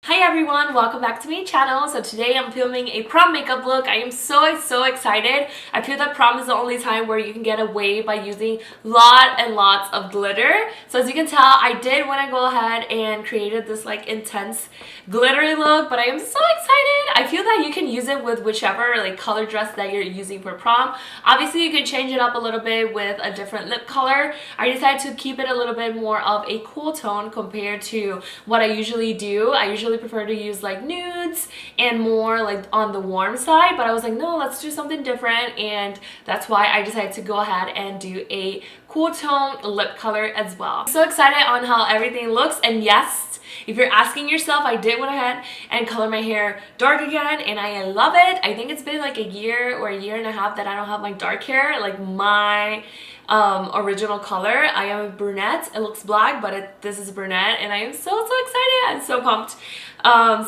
Hi everyone, welcome back to my channel. So today I'm filming a prom makeup look. I am so excited. I feel that prom is the only time where you can get away by using lots of glitter. So as you can tell, I did want to go ahead and created this like intense glittery look, but I am so excited. I feel that you can use it with whichever like color dress that you're using for prom. Obviously you can change it up a little bit with a different lip color. I decided to keep it a little bit more of a cool tone compared to what I usually do. I usually prefer to use like nudes and more like on the warm side, but I was like, no, let's do something different, and that's why I decided to go ahead and do a cool tone lip color as well. I'm so excited on how everything looks, and yes, if you're asking yourself, I did went ahead and color my hair dark again, and I love it. I think it's been like a year or a year and a half that I don't have my dark hair, like my original color. I am a brunette. It looks black, but this is brunette, and I am so excited. I'm so pumped.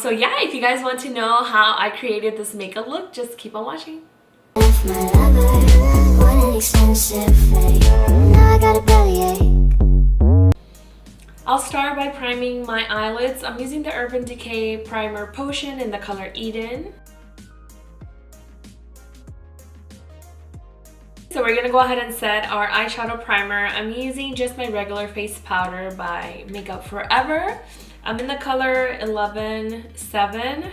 So yeah, if you guys want to know how I created this makeup look, just keep on watching. I'll start by priming my eyelids. I'm using the Urban Decay Primer Potion in the color Eden. So we're gonna go ahead and set our eyeshadow primer. I'm using just my regular face powder by Makeup Forever. I'm in the color 11-7.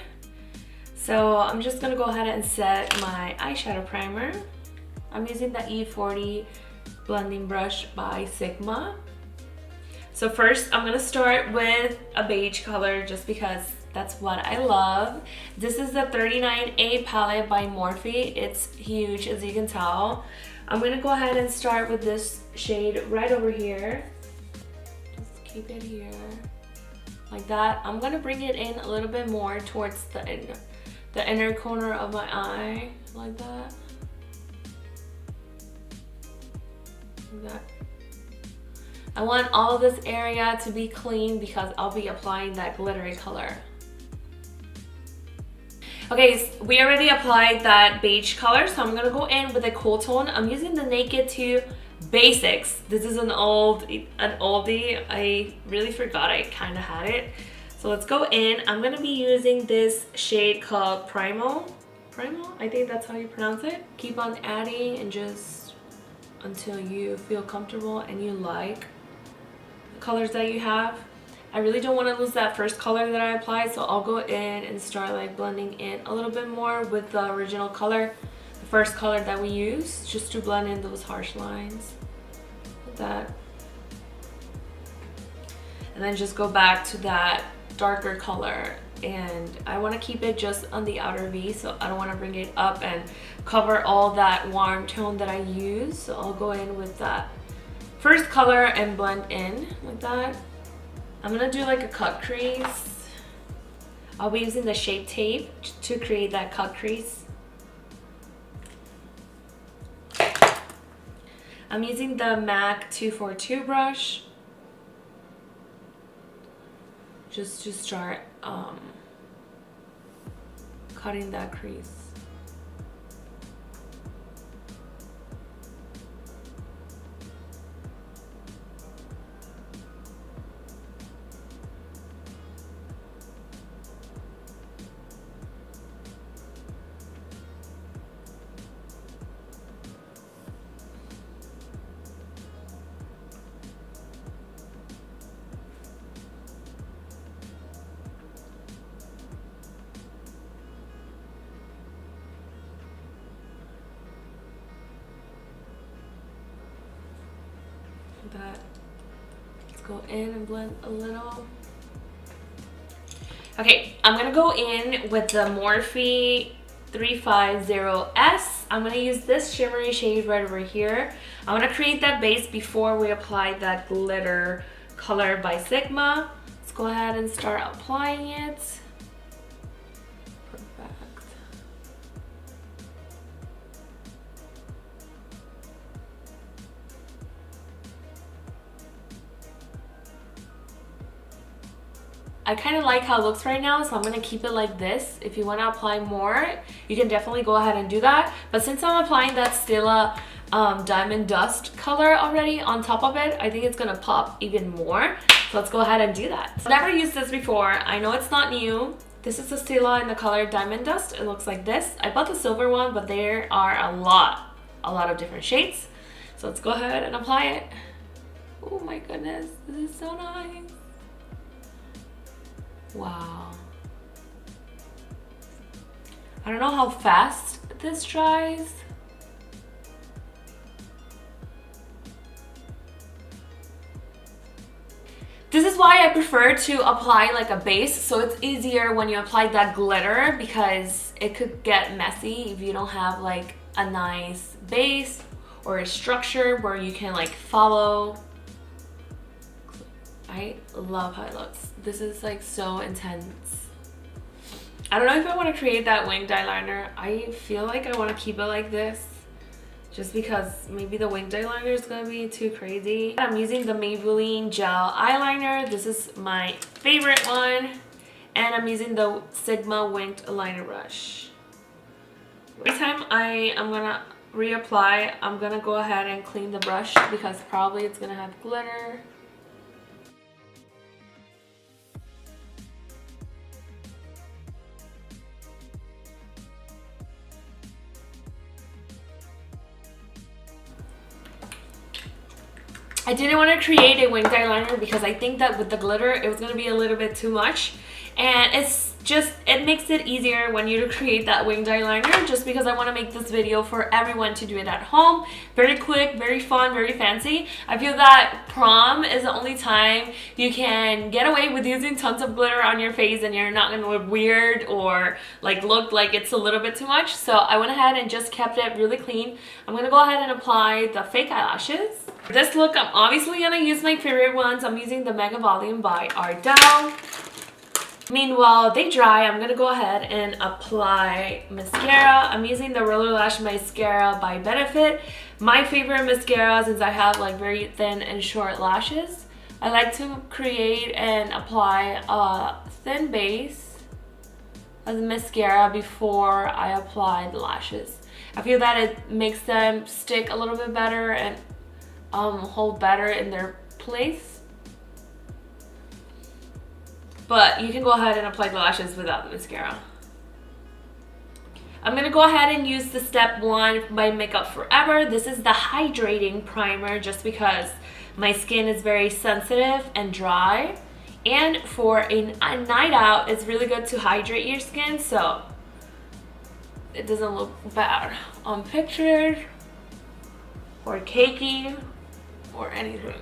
So I'm just gonna go ahead and set my eyeshadow primer. I'm using the E40 blending brush by Sigma. So first I'm gonna start with a beige color just because that's what I love. This is the 39A palette by Morphe. It's huge, as you can tell. I'm gonna go ahead and start with this shade right over here. Just keep it here, like that. I'm gonna bring it in a little bit more towards the inner corner of my eye, like that. Like that. I want all of this area to be clean because I'll be applying that glittery color. Okay, so we already applied that beige color, so I'm gonna go in with a cool tone. I'm using the Naked 2 Basics. This is an oldie. I really forgot I kind of had it. So let's go in. I'm gonna be using this shade called Primal. I think that's how you pronounce it. Keep on adding and just until you feel comfortable and you like the colors that you have. I really don't want to lose that first color that I applied, so I'll go in and start like blending in a little bit more with the original color, the first color that we used, just to blend in those harsh lines like that. And then just go back to that darker color, and I want to keep it just on the outer V, so I don't want to bring it up and cover all that warm tone that I use. So I'll go in with that first color and blend in like that. I'm gonna do like a cut crease. I'll be using the Shape Tape to create that cut crease. I'm using the MAC 242 brush just to start cutting that crease. That. Let's go in and blend a little. Okay, I'm gonna go in with the Morphe 350S. I'm gonna use this shimmery shade right over here. I wanna create that base before we apply that glitter color by Sigma. Let's go ahead and start applying it. I kind of like how it looks right now, so I'm going to keep it like this. If you want to apply more, you can definitely go ahead and do that. But since I'm applying that Stila diamond dust color already on top of it. I think it's gonna pop even more. So let's go ahead and do that. I've never used this before. I know it's not new. This is the Stila in the color Diamond Dust. It looks like this. I bought the silver one, but there are a lot of different shades. So let's go ahead and apply it. Oh my goodness, this is so nice. Wow. I don't know how fast this dries. This is why I prefer to apply like a base, so it's easier when you apply that glitter because it could get messy if you don't have like a nice base or a structure where you can like follow. I love how it looks. This is like so intense. I don't know if I want to create that winged eyeliner. I feel like I want to keep it like this, just because maybe the winged eyeliner is gonna be too crazy. I'm using the Maybelline gel eyeliner. This is my favorite one. And I'm using the Sigma winged liner brush. Every time I am gonna reapply, I'm gonna go ahead and clean the brush because probably it's gonna have glitter. I didn't want to create a winged eyeliner because I think that with the glitter it was going to be a little bit too much, and it makes it easier when you create that winged eyeliner, just because I want to make this video for everyone to do it at home. Very quick, very fun, very fancy. I feel that prom is the only time you can get away with using tons of glitter on your face and you're not going to look weird or like look like it's a little bit too much. So I went ahead and just kept it really clean. I'm going to go ahead and apply the fake eyelashes. For this look, I'm obviously going to use my favorite ones. I'm using the Mega Volume by Ardell. Meanwhile, they dry, I'm going to go ahead and apply mascara. I'm using the Roller Lash Mascara by Benefit. My favorite mascara, since I have like very thin and short lashes. I like to create and apply a thin base as a mascara before I apply the lashes. I feel that it makes them stick a little bit better and hold better in their place. But you can go ahead and apply the lashes without the mascara. I'm going to go ahead and use the Step 1 by Makeup Forever. This is the hydrating primer just because my skin is very sensitive and dry. And for a night out, it's really good to hydrate your skin so it doesn't look bad on pictures or cakey or anything.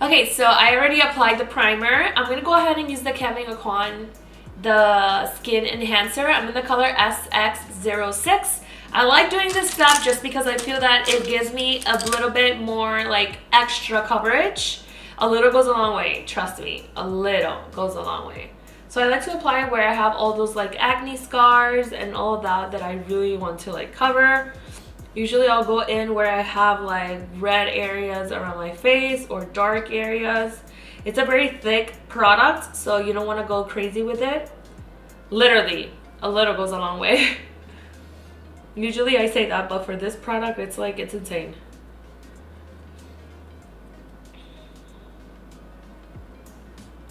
Okay, so I already applied the primer. I'm going to go ahead and use the Kevyn Aucoin, the Skin Enhancer. I'm in the color SX06. I like doing this step just because I feel that it gives me a little bit more like extra coverage. A little goes a long way, trust me. A little goes a long way. So I like to apply it where I have all those like acne scars and all that I really want to like cover. Usually I'll go in where I have like red areas around my face or dark areas. It's a very thick product, so you don't want to go crazy with it. Literally, a little goes a long way. Usually I say that, but for this product, it's like, it's insane.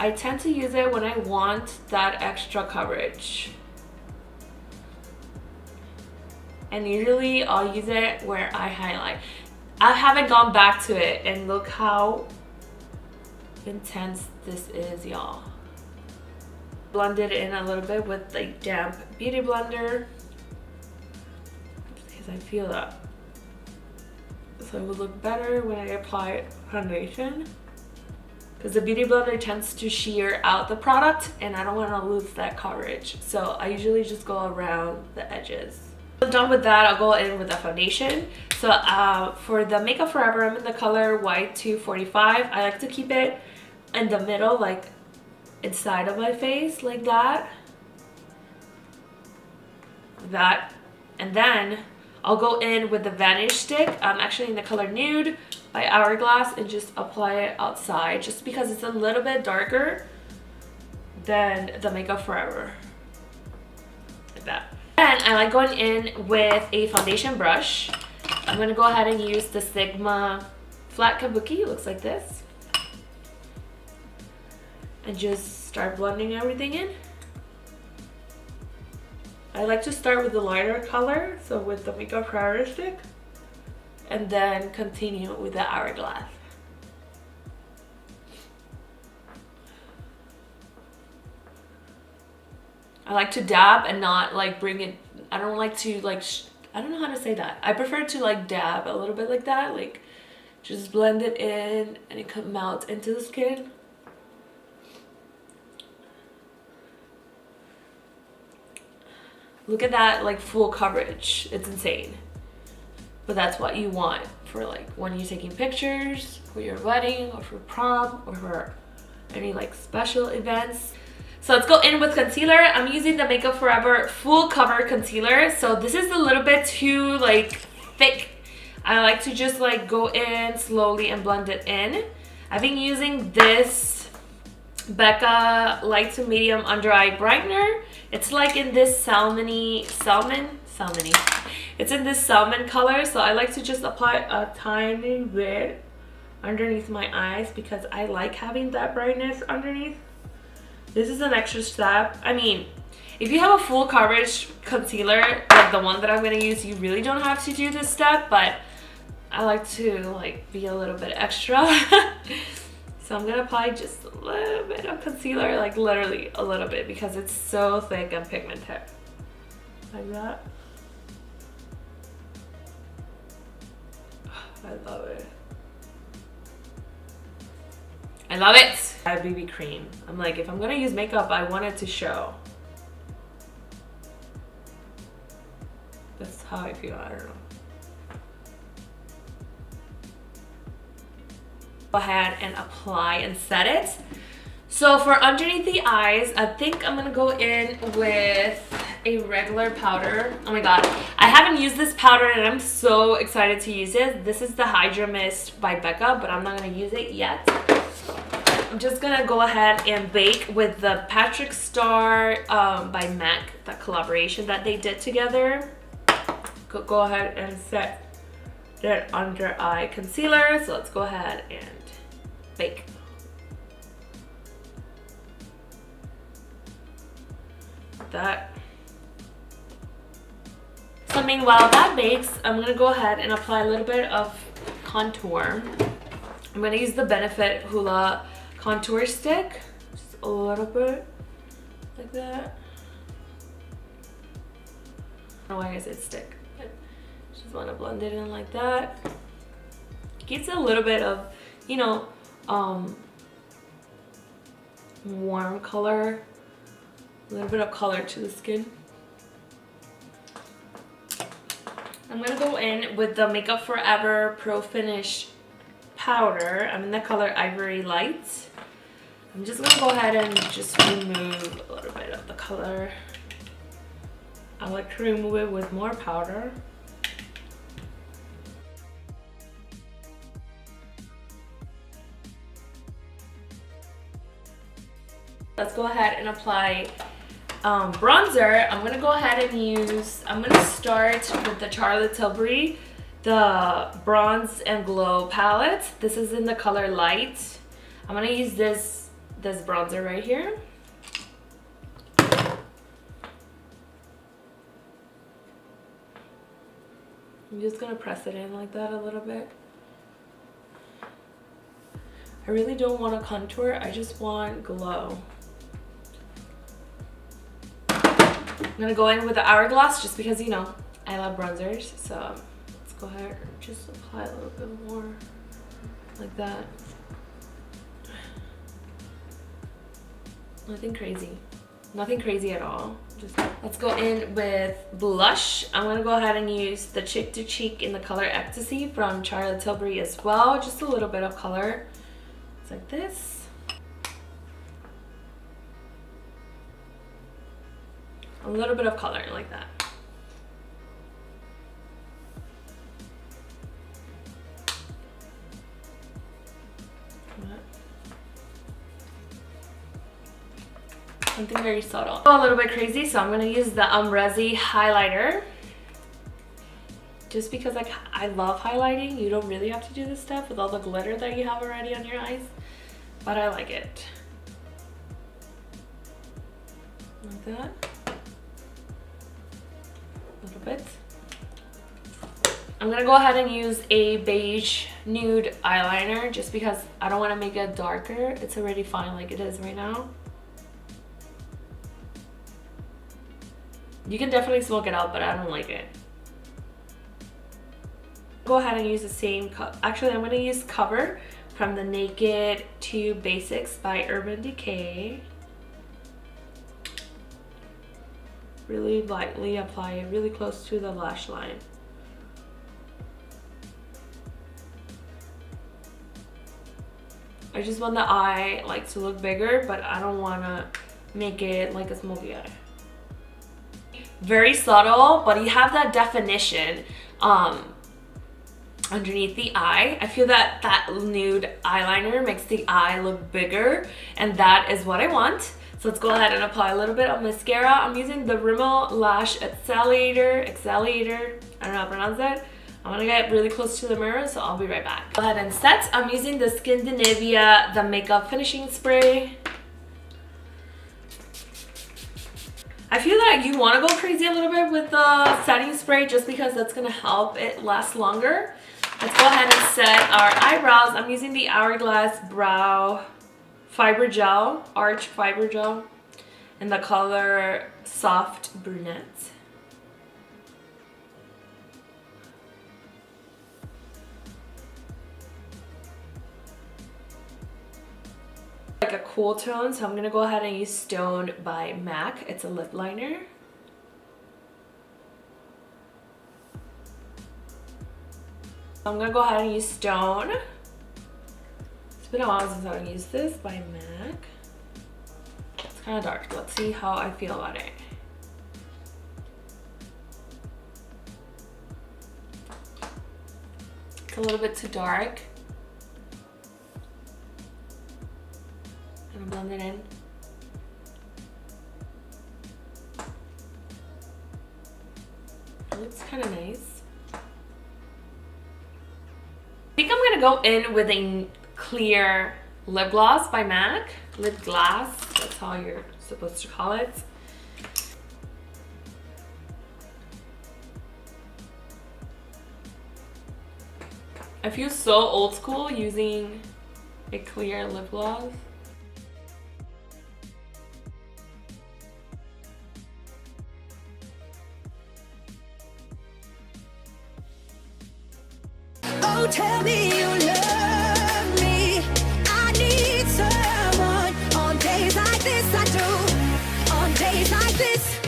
I tend to use it when I want that extra coverage. And usually I'll use it where I highlight. I haven't gone back to it, and look how intense this is, y'all. Blend it in a little bit with the damp beauty blender because I feel that. So it will look better when I apply foundation, because the beauty blender tends to shear out the product and I don't want to lose that coverage. So I usually just go around the edges. Done with that, I'll go in with the foundation. So for the Makeup Forever, I'm in the color White 245. I like to keep it in the middle, like inside of my face, like that. And then I'll go in with the Vanish stick. I'm actually in the color Nude by Hourglass, and just apply it outside, just because it's a little bit darker than the Makeup Forever. Like that. And I like going in with a foundation brush. I'm gonna go ahead and use the Sigma flat kabuki. It looks like this. And just start blending everything in. I like to start with the lighter color, so with the Makeup Forever stick, and then continue with the hourglass. I like to dab and not like bring it, I don't like to like, I don't know how to say that. I prefer to like dab a little bit like that, like just blend it in and it can melt into the skin. Look at that, like full coverage. It's insane. But that's what you want for like when you're taking pictures for your wedding or for prom or for any like special events. So let's go in with concealer. I'm using the Makeup Forever Full Cover Concealer. So this is a little bit too like thick. I like to just like go in slowly and blend it in. I've been using this Becca Light to Medium Under Eye Brightener. It's like in this salmony. It's in this salmon color, so I like to just apply a tiny bit underneath my eyes because I like having that brightness underneath. This is an extra step. I mean, if you have a full coverage concealer, like the one that I'm gonna use, you really don't have to do this step, but I like to like be a little bit extra. So I'm gonna apply just a little bit of concealer, like literally a little bit, because it's so thick and pigmented. Like that. I love it. I love it! I have BB cream. I'm like, if I'm gonna use makeup, I want it to show. That's how I feel, I don't know. Go ahead and apply and set it. So for underneath the eyes, I think I'm gonna go in with a regular powder. Oh my god, I haven't used this powder and I'm so excited to use it. This is the Hydra Mist by Becca, but I'm not gonna use it yet. I'm just gonna go ahead and bake with the Patrick Star by MAC, that collaboration that they did together. Go ahead and set that under eye concealer. So let's go ahead and bake. That. So meanwhile that bakes, I'm gonna go ahead and apply a little bit of contour. I'm gonna use the Benefit Hoola contour stick, just a little bit like that. I don't know why I said stick, but just want to blend it in like that. Gives a little bit of, you know, warm color, a little bit of color to the skin. I'm gonna go in with the Makeup Forever Pro Finish powder. I'm in the color Ivory Light. I'm just gonna go ahead and just remove a little bit of the color. I like to remove it with more powder. Let's go ahead and apply bronzer. I'm gonna go ahead and use, I'm gonna start with the Charlotte Tilbury, the Bronze and Glow palette. This is in the color Light. I'm gonna use this bronzer right here. I'm just gonna press it in like that a little bit. I really don't want to contour, I just want glow. I'm gonna go in with the Hourglass just because, you know, I love bronzers. So let's go ahead and just apply a little bit more like that. Nothing crazy. Nothing crazy at all. Just let's go in with blush. I'm gonna go ahead and use the Cheek to Cheek in the color Ecstasy from Charlotte Tilbury as well. Just a little bit of color. It's like this. A little bit of color like that. Something very subtle. A little bit crazy, so I'm gonna use the Resi highlighter. just because like I love highlighting. You don't really have to do this stuff with all the glitter that you have already on your eyes, but I like it. Like that. A little bit. I'm gonna go ahead and use a beige nude eyeliner just because I don't want to make it darker. It's already fine like it is right now. You can definitely smoke it out, but I don't like it. Go ahead and use the same actually I'm going to use Cover from the Naked to Basics by Urban Decay. Really lightly apply it really close to the lash line. I just want the eye like to look bigger, but I don't want to make it like a smoky eye. Very subtle, but you have that definition underneath the eye. I feel that that nude eyeliner makes the eye look bigger, and that is what I want. So let's go ahead and apply a little bit of mascara. I'm using the Rimmel Lash Exfoliator. I don't know how to pronounce that. I'm gonna get really close to the mirror, so I'll be right back. Go ahead and set. I'm using the Scandinavia, the makeup finishing spray. I feel like you want to go crazy a little bit with the setting spray just because that's gonna help it last longer. Let's go ahead and set our eyebrows. I'm using the Hourglass Brow Fiber Gel, Arch Fiber Gel, in the color Soft Brunette. Like a cool tone, so I'm gonna go ahead and use Stone by MAC. It's a lip liner. I'm gonna go ahead and use Stone. It's been a while since I've used this by MAC. It's kind of dark. Let's see how I feel about it. It's a little bit too dark. I'm gonna blend it in. It looks kind of nice. I think I'm gonna go in with a clear lip gloss by MAC. Lip glass, that's how you're supposed to call it. I feel so old school using a clear lip gloss. Oh, tell me